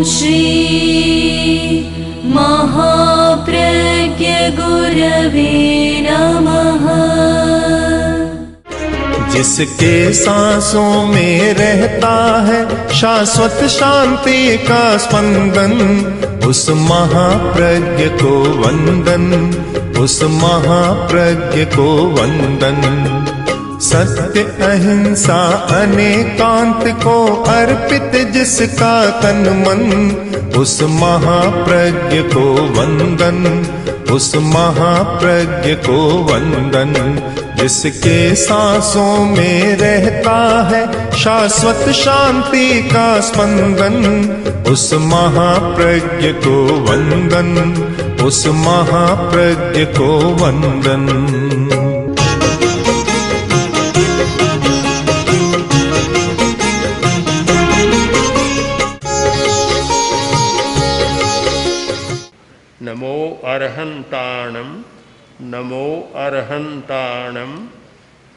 श्री महाप्रज्ञ गुरवे नमः। जिसके सांसों में रहता है शाश्वत शांति का स्पंदन, उस महाप्रज्ञ को वंदन, उस महाप्रज्ञ को वंदन। सत्य अहिंसा अनेकांत को अर्पित जिसका तन मन, उस महाप्रज्ञ को वंदन, उस महाप्रज्ञ को वंदन। जिसके सांसों में रहता है शाश्वत शांति का स्पंदन, उस महाप्रज्ञ को वंदन, उस महाप्रज्ञ को वंदन। नमो अरहंताणं, नमो अरहंताणं,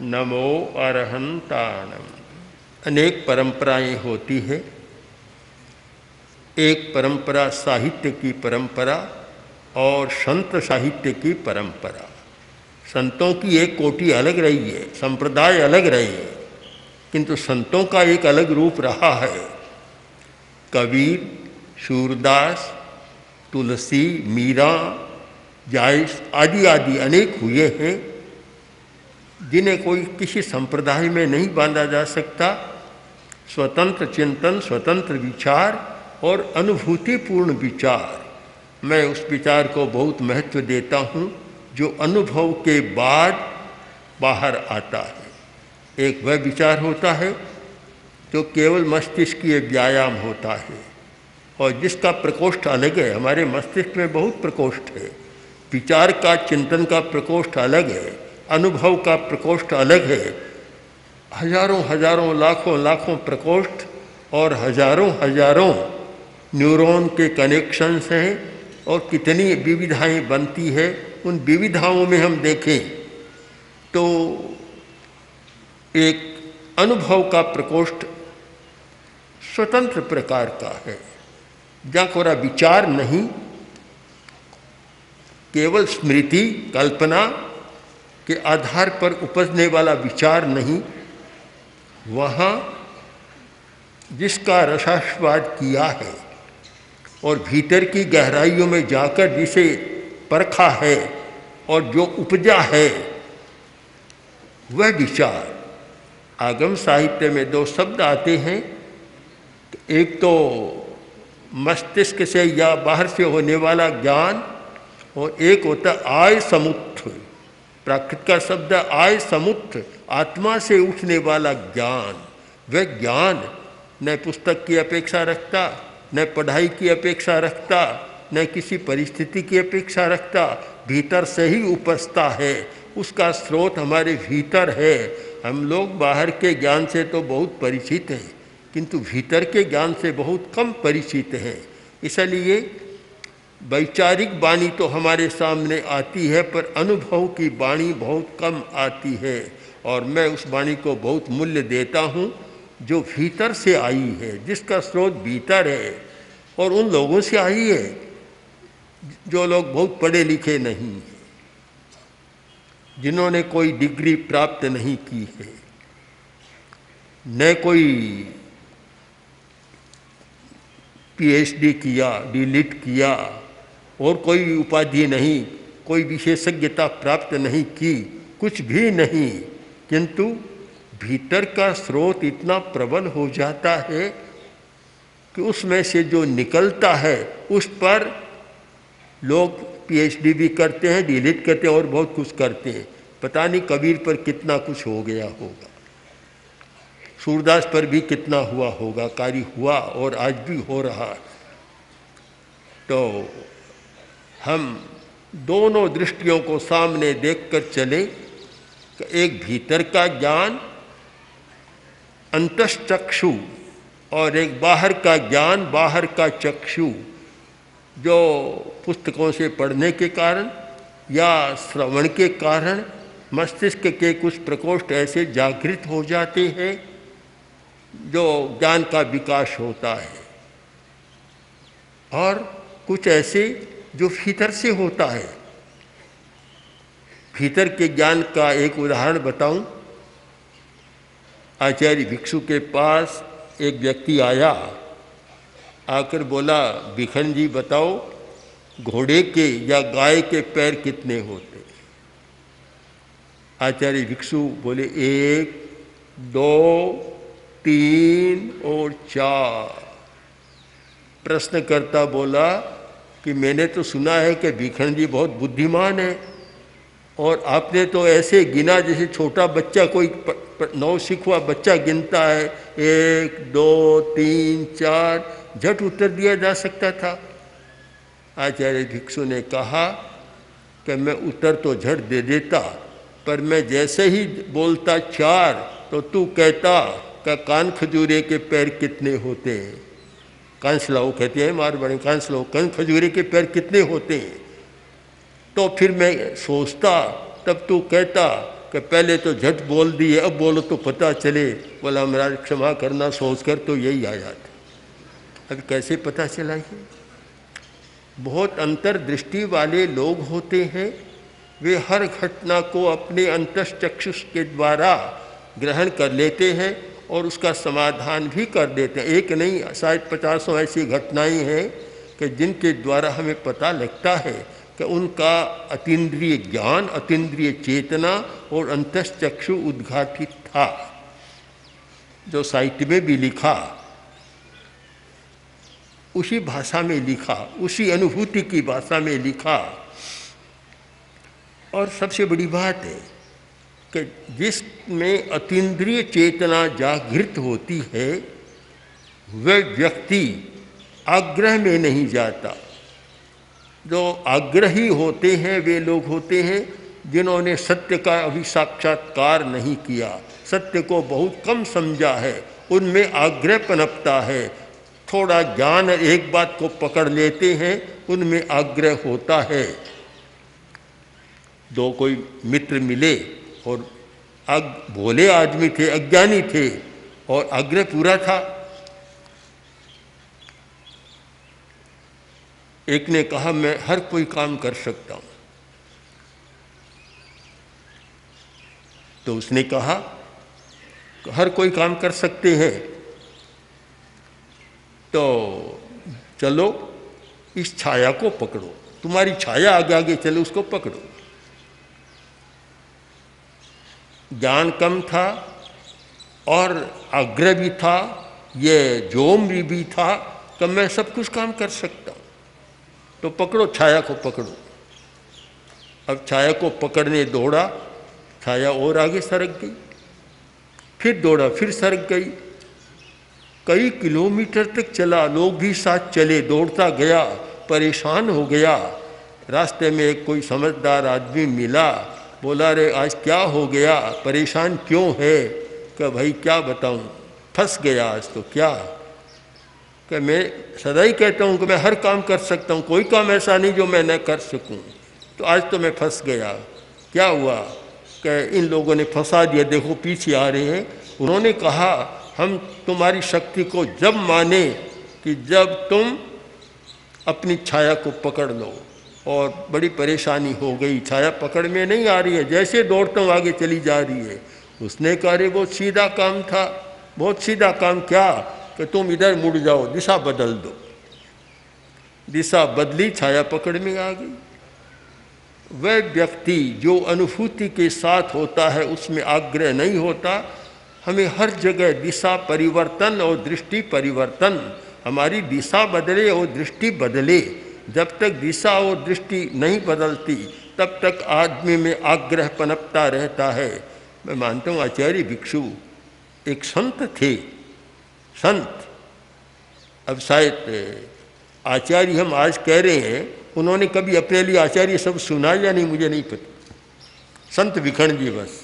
नमो अरहंताणं। अनेक परंपराएं होती है। एक परंपरा साहित्य की परंपरा और संत साहित्य की परंपरा। संतों की एक कोटि अलग रही है, संप्रदाय अलग रहे हैं, किंतु संतों का एक अलग रूप रहा है। कबीर, सूरदास, तुलसी, मीरा, जायस आदि आदि अनेक हुए हैं, जिन्हें कोई किसी संप्रदाय में नहीं बांधा जा सकता। स्वतंत्र चिंतन, स्वतंत्र विचार और अनुभूतिपूर्ण विचार, मैं उस विचार को बहुत महत्व देता हूँ जो अनुभव के बाद बाहर आता है। एक वह विचार होता है जो केवल मस्तिष्कीय व्यायाम होता है और जिसका प्रकोष्ठ अलग है। हमारे मस्तिष्क में बहुत प्रकोष्ठ है। विचार का, चिंतन का प्रकोष्ठ अलग है, अनुभव का प्रकोष्ठ अलग है। हजारों हजारों, लाखों लाखों प्रकोष्ठ और हजारों हजारों न्यूरॉन के कनेक्शंस हैं और कितनी विविधाएं बनती है। उन विविधाओं में हम देखें तो एक अनुभव का प्रकोष्ठ स्वतंत्र प्रकार का है, जहाँ कोरा विचार नहीं, केवल स्मृति, कल्पना के आधार पर उपजने वाला विचार नहीं। वहाँ जिसका रसास्वाद किया है और भीतर की गहराइयों में जाकर जिसे परखा है और जो उपजा है, वह विचार। आगम साहित्य में दो शब्द आते हैं, एक तो मस्तिष्क से या बाहर से होने वाला ज्ञान और एक होता आय समुत्थ। प्राकृत का शब्द आय समुत्थ, आत्मा से उठने वाला ज्ञान। वह ज्ञान न पुस्तक की अपेक्षा रखता, न पढ़ाई की अपेक्षा रखता, न किसी परिस्थिति की अपेक्षा रखता, भीतर से ही उपजता है। उसका स्रोत हमारे भीतर है। हम लोग बाहर के ज्ञान से तो बहुत परिचित हैं, किंतु भीतर के ज्ञान से बहुत कम परिचित हैं। इसलिए वैचारिक वाणी तो हमारे सामने आती है, पर अनुभव की वाणी बहुत कम आती है। और मैं उस वाणी को बहुत मूल्य देता हूँ जो भीतर से आई है, जिसका स्रोत भीतर है और उन लोगों से आई है जो लोग बहुत पढ़े लिखे नहीं हैं, जिन्होंने कोई डिग्री प्राप्त नहीं की है, न कोई पीएचडी किया, डीलिट किया और कोई उपाधि नहीं, कोई विशेषज्ञता प्राप्त नहीं की, कुछ भी नहीं, किंतु भीतर का स्रोत इतना प्रबल हो जाता है कि उसमें से जो निकलता है उस पर लोग पीएचडी भी करते हैं, डीलिट करते हैं और बहुत कुछ करते हैं। पता नहीं कबीर पर कितना कुछ हो गया होगा, सूरदास पर भी कितना हुआ होगा, कार्य हुआ और आज भी हो रहा। तो हम दोनों दृष्टियों को सामने देखकर चले कि एक भीतर का ज्ञान अंतश्चक्षु और एक बाहर का ज्ञान बाहर का चक्षु, जो पुस्तकों से पढ़ने के कारण या श्रवण के कारण मस्तिष्क के कुछ प्रकोष्ठ ऐसे जागृत हो जाते हैं जो ज्ञान का विकास होता है। और कुछ ऐसे जो भीतर से होता है। भीतर के ज्ञान का एक उदाहरण बताऊं। आचार्य भिक्षु के पास एक व्यक्ति आया, आकर बोला, बिखन जी बताओ घोड़े के या गाय के पैर कितने होते? आचार्य भिक्षु बोले 1, 2, 3 और 4। प्रश्नकर्ता बोला कि मैंने तो सुना है कि भिखन जी बहुत बुद्धिमान है, और आपने तो ऐसे गिना जैसे छोटा बच्चा कोई नौसिखुआ बच्चा गिनता है, 1, 2, 3, 4। झट उत्तर दिया जा सकता था। आचार्य भिक्षु ने कहा कि मैं उत्तर तो झट दे देता, पर मैं जैसे ही बोलता 4 तो तू कहता कि कान खजूरे के पैर कितने होते हैं। कांसलाओ कहते हैं मारवाड़ी, कांसलाओ कान खजूरे के पैर कितने होते हैं। तो फिर मैं सोचता, तब तू कहता कि पहले तो झट बोल दिए, अब बोलो तो पता चले। बोला महाराज क्षमा करना, सोचकर तो यही आया था। अब कैसे पता चला? ये बहुत अंतर्दृष्टि वाले लोग होते हैं, वे हर घटना को अपने अंतश्चक्षुष के द्वारा ग्रहण कर लेते हैं और उसका समाधान भी कर देते हैं। एक नहीं, शायद 50 ऐसी घटनाएं हैं कि जिनके द्वारा हमें पता लगता है कि उनका अतीन्द्रिय ज्ञान, अतीन्द्रिय चेतना और अंतश्चक्षु उद्घाटित था। जो साहित्य में भी लिखा उसी भाषा में लिखा, उसी अनुभूति की भाषा में लिखा। और सबसे बड़ी बात है कि जिसमें अतीन्द्रिय चेतना जागृत होती है वह व्यक्ति आग्रह में नहीं जाता। जो आग्रही होते हैं वे लोग होते हैं जिन्होंने सत्य का अभी साक्षात्कार नहीं किया, सत्य को बहुत कम समझा है, उनमें आग्रह पनपता है। थोड़ा ज्ञान एक बात को पकड़ लेते हैं, उनमें आग्रह होता है। दो कोई मित्र मिले और भोले आदमी थे, अज्ञानी थे, और आग्रह पूरा था। एक ने कहा मैं हर कोई काम कर सकता हूं, तो उसने कहा हर कोई काम कर सकते हैं, तो चलो इस छाया को पकड़ो, तुम्हारी छाया आगे आगे चले, उसको पकड़ो। ज्ञान कम था और आग्रह भी था, ये जोम भी था कि मैं सब कुछ काम कर सकता हूँ, तो पकड़ो छाया को, पकड़ो। अब छाया को पकड़ने दौड़ा, छाया और आगे सरक गई, फिर दौड़ा, फिर सरक गई। कई किलोमीटर तक चला, लोग भी साथ चले, दौड़ता गया, परेशान हो गया। रास्ते में एक कोई समझदार आदमी मिला, बोला रे आज क्या हो गया, परेशान क्यों है? कि भाई क्या बताऊं, फंस गया आज तो। क्या? कि मैं सदा ही कहता हूं कि मैं हर काम कर सकता हूं, कोई काम ऐसा नहीं जो मैं न कर सकूं, तो आज तो मैं फंस गया। क्या हुआ? कि इन लोगों ने फंसा दिया, देखो पीछे आ रहे हैं। उन्होंने कहा हम तुम्हारी शक्ति को जब माने कि जब तुम अपनी छाया को पकड़ लो, और बड़ी परेशानी हो गई, छाया पकड़ में नहीं आ रही है, जैसे दौड़ता हूँ आगे चली जा रही है। उसने कहा रे बहुत सीधा काम था, बहुत सीधा काम। क्या? कि तुम इधर मुड़ जाओ, दिशा बदल दो। दिशा बदली, छाया पकड़ में आ गई। वह व्यक्ति जो अनुभूति के साथ होता है उसमें आग्रह नहीं होता। हमें हर जगह दिशा परिवर्तन और दृष्टि परिवर्तन, हमारी दिशा बदले और दृष्टि बदले। जब तक दिशा और दृष्टि नहीं बदलती तब तक आदमी में आग्रह पनपता रहता है। मैं मानता हूँ आचार्य भिक्षु एक संत थे, संत। अब शायद आचार्य हम आज कह रहे हैं, उन्होंने कभी अपने लिए आचार्य शब्द सुना या नहीं मुझे नहीं पता। संत भिखण जी, बस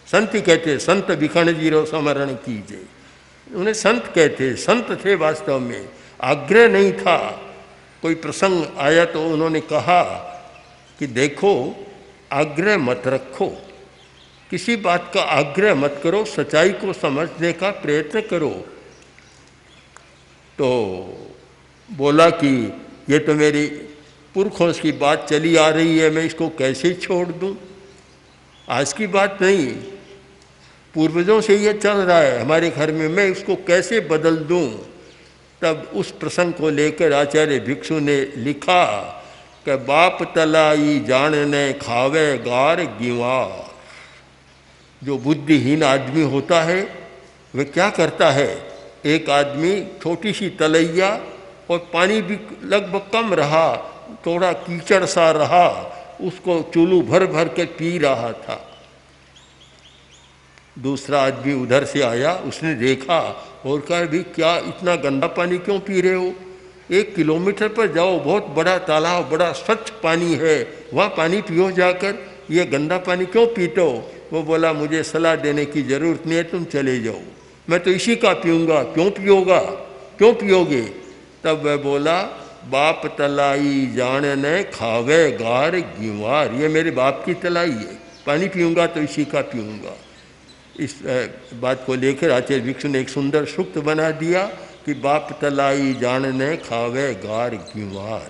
संत ही कहते, संत भिखण जी रो स्मरण कीजिए। उन्हें संत कहते, संत थे वास्तव में, आग्रह नहीं था। कोई प्रसंग आया तो उन्होंने कहा कि देखो आग्रह मत रखो, किसी बात का आग्रह मत करो, सच्चाई को समझने का प्रयत्न करो। तो बोला कि ये तो मेरी पुरखों की बात चली आ रही है, मैं इसको कैसे छोड़ दूं? आज की बात नहीं, पूर्वजों से ये चल रहा है हमारे घर में, मैं इसको कैसे बदल दूं? तब उस प्रसंग को लेकर आचार्य भिक्षु ने लिखा कि बाप तलाई जानने खावे गार गिवार। जो बुद्धिहीन आदमी होता है वह क्या करता है, एक आदमी छोटी सी तलैया और पानी भी लगभग कम रहा, थोड़ा कीचड़ सा रहा, उसको चुल्लू भर भर के पी रहा था। दूसरा आदमी उधर से आया, उसने देखा और कहा भी क्या इतना गंदा पानी क्यों पी रहे हो? 1 किलोमीटर पर जाओ, बहुत बड़ा तालाब, बड़ा स्वच्छ पानी है, वहाँ पानी पियो जाकर, ये गंदा पानी क्यों पीते हो? वो बोला मुझे सलाह देने की ज़रूरत नहीं है, तुम चले जाओ, मैं तो इसी का पीऊँगा। क्यों पियोगा, क्यों पियोगे? तब वह बोला बाप तलाई जानने खावे गार गिवार। ये मेरे बाप की तलाई है, पानी पीऊँगा तो इसी का पीऊँगा। इस बात को लेकर आचार्य भिक्षु ने एक सुंदर सूक्त बना दिया कि बाप तलाई जानने खावे गार गिवार।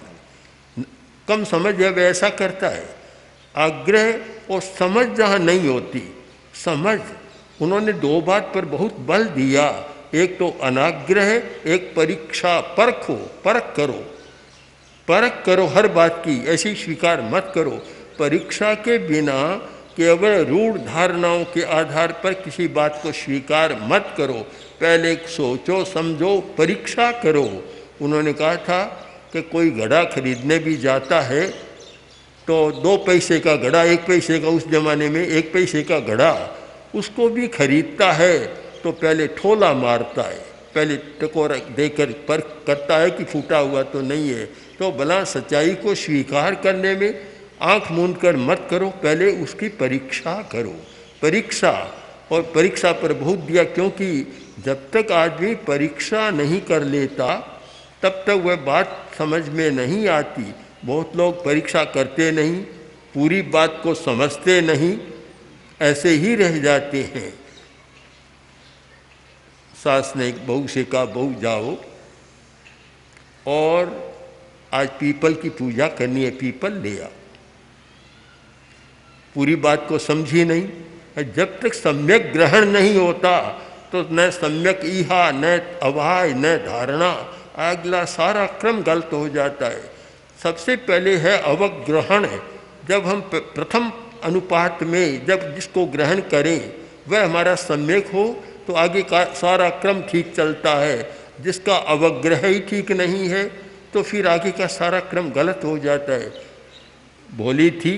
कम समझ है वह ऐसा करता है। आग्रह और समझ जहाँ नहीं होती, समझ, उन्होंने 2 बात पर बहुत बल दिया, एक तो अनाग्रह, एक परीक्षा। परखो, परख करो हर बात की, ऐसी स्वीकार मत करो। परीक्षा के बिना केवल रूढ़ धारणाओं के आधार पर किसी बात को स्वीकार मत करो, पहले सोचो समझो, परीक्षा करो। उन्होंने कहा था कि कोई घड़ा खरीदने भी जाता है तो 2 पैसे का घड़ा, 1 पैसे का, उस जमाने में 1 पैसे का घड़ा, उसको भी खरीदता है तो पहले ठोला मारता है, पहले टकोरा देकर परख करता है कि फूटा हुआ तो नहीं है। तो भला सच्चाई को स्वीकार करने में आंख मूंद कर मत करो, पहले उसकी परीक्षा करो। परीक्षा, और परीक्षा पर बहुत दिया, क्योंकि जब तक आदमी परीक्षा नहीं कर लेता तब तक वह बात समझ में नहीं आती। बहुत लोग परीक्षा करते नहीं, पूरी बात को समझते नहीं, ऐसे ही रह जाते हैं। सास ने बहू से कहा बहू जाओ और आज पीपल की पूजा करनी है, पीपल ले आ। पूरी बात को समझी नहीं। जब तक सम्यक ग्रहण नहीं होता तो न सम्यक इहा, न अवाय, न धारणा, अगला सारा क्रम गलत हो जाता है। सबसे पहले है अवग्रहण। जब हम प्रथम अनुपात में जब जिसको ग्रहण करें वह हमारा सम्यक हो तो आगे का सारा क्रम ठीक चलता है। जिसका अवग्रह ही ठीक नहीं है तो फिर आगे का सारा क्रम गलत हो जाता है। भोली थी,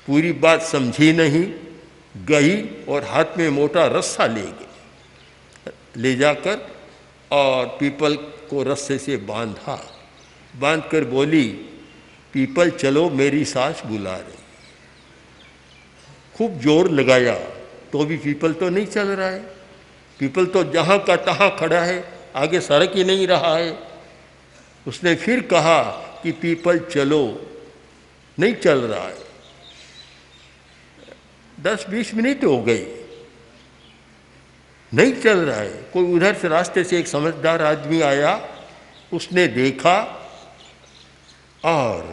पूरी बात समझी नहीं, गई और हाथ में मोटा रस्सा ले जाकर और पीपल को रस्से से बांधा, बांध कर बोली पीपल चलो मेरी सास बुला रही। खूब जोर लगाया तो भी पीपल तो नहीं चल रहा है। पीपल तो जहाँ का तहाँ खड़ा है, आगे सड़क ही नहीं रहा है। उसने फिर कहा कि पीपल चलो, नहीं चल रहा है। 10-20 मिनट हो गई, नहीं चल रहा है। कोई उधर से रास्ते से एक समझदार आदमी आया, उसने देखा और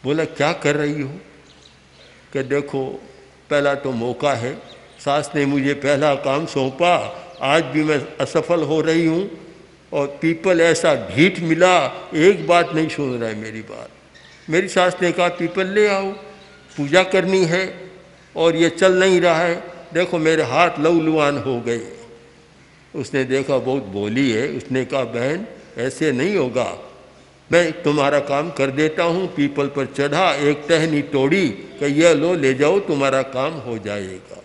बोला क्या कर रही हो? कि देखो पहला तो मौका है, सास ने मुझे पहला काम सौंपा, आज भी मैं असफल हो रही हूँ और पीपल ऐसा ढीठ मिला, एक बात नहीं सुन रहा है मेरी बात। मेरी सास ने कहा पीपल ले आओ, पूजा करनी है और ये चल नहीं रहा है, देखो मेरे हाथ लहूलुहान हो गए। उसने देखा बहुत भोली है, उसने कहा बहन ऐसे नहीं होगा, मैं तुम्हारा काम कर देता हूँ। पीपल पर चढ़ा, एक टहनी तोड़ी कि यह लो ले जाओ, तुम्हारा काम हो जाएगा।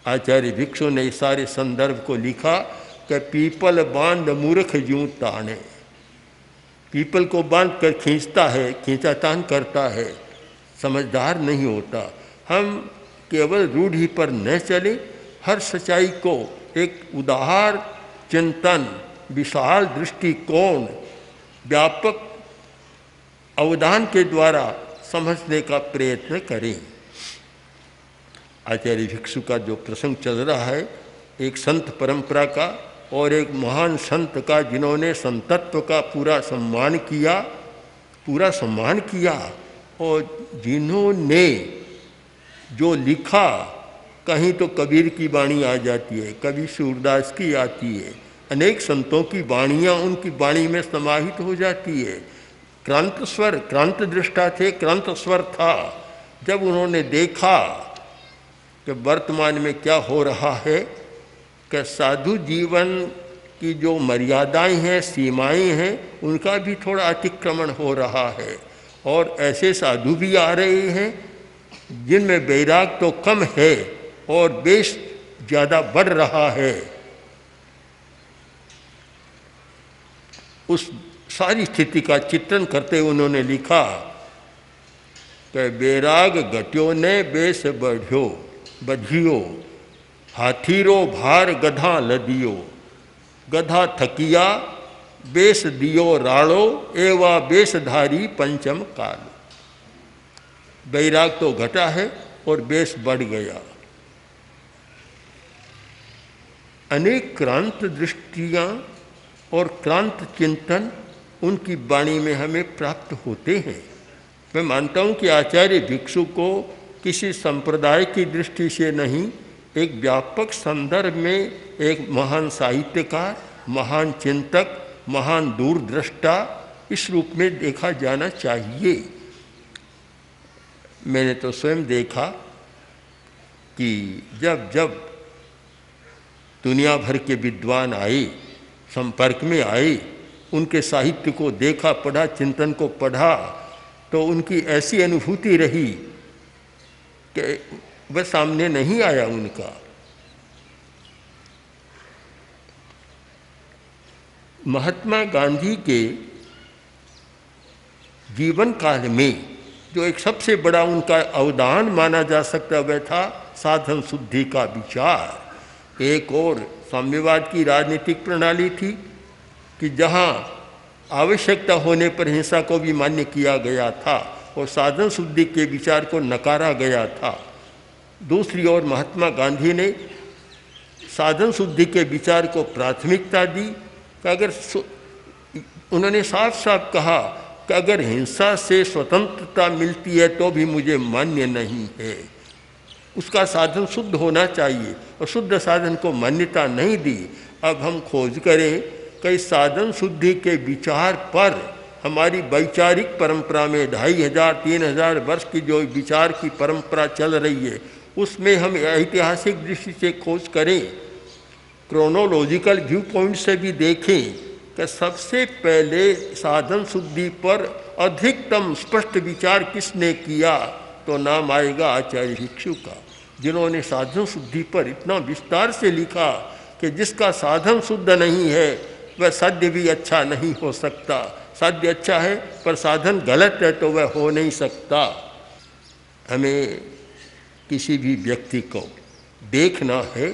आचार्य भिक्षु ने इस सारे संदर्भ को लिखा कि पीपल बांध मूर्ख जूं ताने। पीपल को बांध कर खींचता है, खींचातान करता है, समझदार नहीं होता। हम केवल रूढ़ी पर न चले, हर सच्चाई को एक उदार चिंतन, विशाल दृष्टिकोण, व्यापक अवधान के द्वारा समझने का प्रयत्न करें। आचार्य भिक्षु का जो प्रसंग चल रहा है एक संत परंपरा का और एक महान संत का जिन्होंने संतत्व का पूरा सम्मान किया और जिन्होंने जो लिखा, कहीं तो कबीर की वाणी आ जाती है, कभी सूरदास की आती है, अनेक संतों की वाणियाँ उनकी वाणी में समाहित हो जाती है। क्रांत स्वर, क्रांत दृष्टा थे, क्रांत स्वर था। जब उन्होंने देखा कि वर्तमान में क्या हो रहा है, कि साधु जीवन की जो मर्यादाएं हैं, सीमाएं हैं, उनका भी थोड़ा अतिक्रमण हो रहा है और ऐसे साधु भी आ रहे हैं जिनमें वैराग तो कम है और द्वेष ज़्यादा बढ़ रहा है। उस सारी स्थिति का चित्रण करते हुए उन्होंने लिखा कि वैराग घट्यो ने बेस बढ़ियो, हाथीरो भार गधा लदियो, गधा थकिया बेस दियो राड़ो, एवा बेसधारी पंचम काल। वैराग तो घटा है और बेस बढ़ गया। अनेक क्रांत दृष्टियाँ और क्रांत चिंतन उनकी वाणी में हमें प्राप्त होते हैं। मैं मानता हूँ कि आचार्य भिक्षु को किसी संप्रदाय की दृष्टि से नहीं, एक व्यापक संदर्भ में एक महान साहित्यकार, महान चिंतक, महान दूरदृष्टा इस रूप में देखा जाना चाहिए। मैंने तो स्वयं देखा कि जब जब दुनिया भर के विद्वान आए, संपर्क में आए, उनके साहित्य को देखा, पढ़ा, चिंतन को पढ़ा, तो उनकी ऐसी अनुभूति रही कि वह सामने नहीं आया उनका। महात्मा गांधी के जीवन काल में जो एक सबसे बड़ा उनका अवदान माना जा सकता वह था साधन शुद्धि का विचार। एक और साम्यवाद की राजनीतिक प्रणाली थी कि जहाँ आवश्यकता होने पर हिंसा को भी मान्य किया गया था और साधन शुद्धि के विचार को नकारा गया था। दूसरी ओर महात्मा गांधी ने साधन शुद्धि के विचार को प्राथमिकता दी कि अगर उन्होंने साफ साफ कहा कि अगर हिंसा से स्वतंत्रता मिलती है तो भी मुझे मान्य नहीं है, उसका साधन शुद्ध होना चाहिए और शुद्ध साधन को मान्यता नहीं दी। अब हम खोज करें कि साधन शुद्धि के विचार पर हमारी वैचारिक परंपरा में 2500-3000 वर्ष की जो विचार की परंपरा चल रही है, उसमें हम ऐतिहासिक दृष्टि से खोज करें, क्रोनोलॉजिकल व्यू पॉइंट से भी देखें कि सबसे पहले साधन शुद्धि पर अधिकतम स्पष्ट विचार किसने किया, तो नाम आएगा आचार्य भिक्षु का, जिन्होंने साधन शुद्धि पर इतना विस्तार से लिखा कि जिसका साधन शुद्ध नहीं है वह साध्य भी अच्छा नहीं हो सकता। साध्य अच्छा है पर साधन गलत है तो वह हो नहीं सकता। हमें किसी भी व्यक्ति को देखना है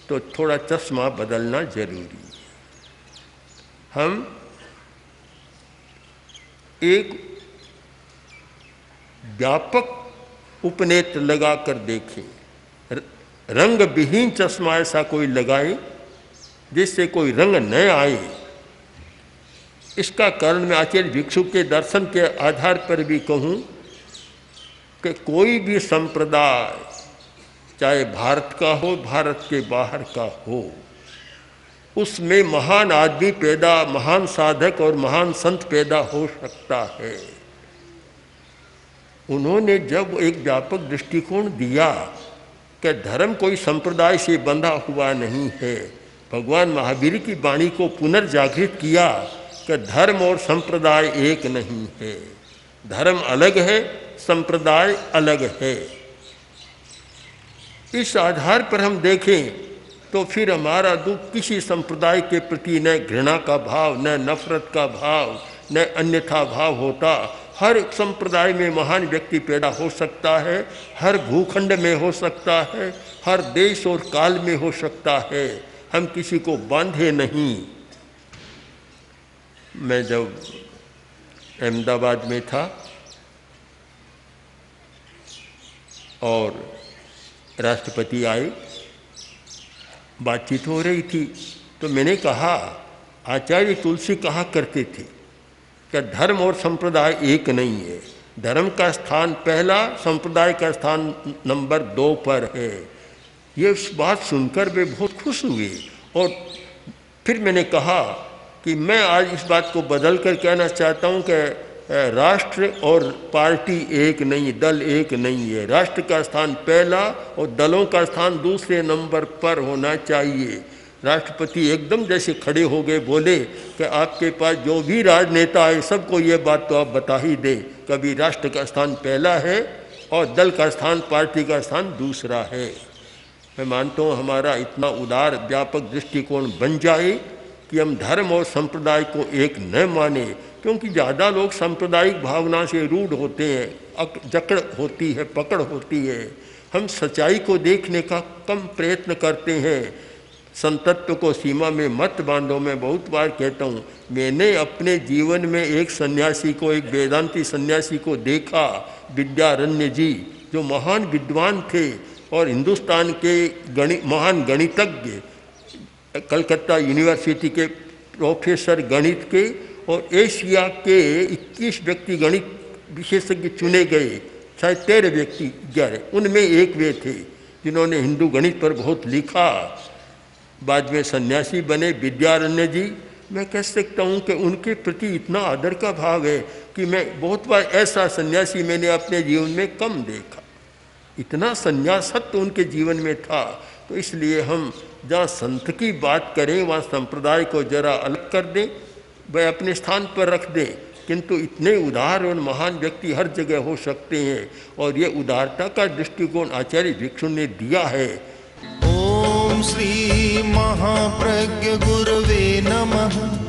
तो थोड़ा चश्मा बदलना जरूरी है। हम एक व्यापक उपनेत्र लगा कर देखें, रंग विहीन चश्मा ऐसा कोई लगाए जिससे कोई रंग न आए। इसका कारण मैं आचार्य भिक्षु के दर्शन के आधार पर भी कहूँ कि कोई भी संप्रदाय चाहे भारत का हो, भारत के बाहर का हो, उसमें महान आदमी पैदा, महान साधक और महान संत पैदा हो सकता है। उन्होंने जब एक व्यापक दृष्टिकोण दिया कि धर्म कोई संप्रदाय से बंधा हुआ नहीं है, भगवान महावीर की वाणी को पुनर्जागृत किया कि धर्म और संप्रदाय एक नहीं है, धर्म अलग है, संप्रदाय अलग है। इस आधार पर हम देखें तो फिर हमारा दुख किसी संप्रदाय के प्रति न घृणा का भाव, न नफरत का भाव, न अन्यथा भाव होता। हर संप्रदाय में महान व्यक्ति पैदा हो सकता है, हर भूखंड में हो सकता है, हर देश और काल में हो सकता है। हम किसी को बांधे नहीं। मैं जब अहमदाबाद में था और राष्ट्रपति आए, बातचीत हो रही थी तो मैंने कहा, आचार्य तुलसी कहा करते थे कि धर्म और संप्रदाय एक नहीं है, धर्म का स्थान पहला, संप्रदाय का स्थान नंबर 2 पर है। ये बात सुनकर वे बहुत खुश हुए। और फिर मैंने कहा कि मैं आज इस बात को बदल कर कहना चाहता हूँ कि राष्ट्र और पार्टी एक नहीं, दल एक नहीं है। राष्ट्र का स्थान पहला और दलों का स्थान दूसरे नंबर पर होना चाहिए। राष्ट्रपति एकदम जैसे खड़े हो गए, बोले कि आपके पास जो भी राजनेता है सबको ये बात तो आप बता ही दें, कभी राष्ट्र का स्थान पहला है और दल का स्थान, पार्टी का स्थान दूसरा है। मैं मानता हूँ हमारा इतना उदार व्यापक दृष्टिकोण बन जाए कि हम धर्म और संप्रदाय को एक न माने, क्योंकि ज़्यादा लोग सांप्रदायिक भावना से रूढ़ होते हैं, जकड़ होती है, पकड़ होती है। हम सच्चाई को देखने का कम प्रयत्न करते हैं। संतत्व को सीमा में मत बांधो। मैं बहुत बार कहता हूँ, मैंने अपने जीवन में एक सन्यासी को, एक वेदांती सन्यासी को देखा, विद्यारण्य जी, जो महान विद्वान थे और हिंदुस्तान के महान गणितज्ञ, कलकत्ता यूनिवर्सिटी के प्रोफेसर गणित के, और एशिया के 21 व्यक्ति गणित विशेषज्ञ चुने गए, शायद 13 व्यक्ति 11, उनमें एक वे थे जिन्होंने हिंदू गणित पर बहुत लिखा। बाद में सन्यासी बने विद्यारण्य जी। मैं कह सकता हूँ कि उनके प्रति इतना आदर का भाव है कि मैं बहुत बार ऐसा सन्यासी मैंने अपने जीवन में कम देखा। इतना संन्यासत्व उनके जीवन में था। तो इसलिए हम जहाँ संत की बात करें वहाँ संप्रदाय को जरा अलग कर दें, वह अपने स्थान पर रख दें, किंतु इतने उदार और महान व्यक्ति हर जगह हो सकते हैं। और ये उदारता का दृष्टिकोण आचार्य भिक्षु ने दिया है। ओम श्री महाप्रज्ञ गुरवे नमः।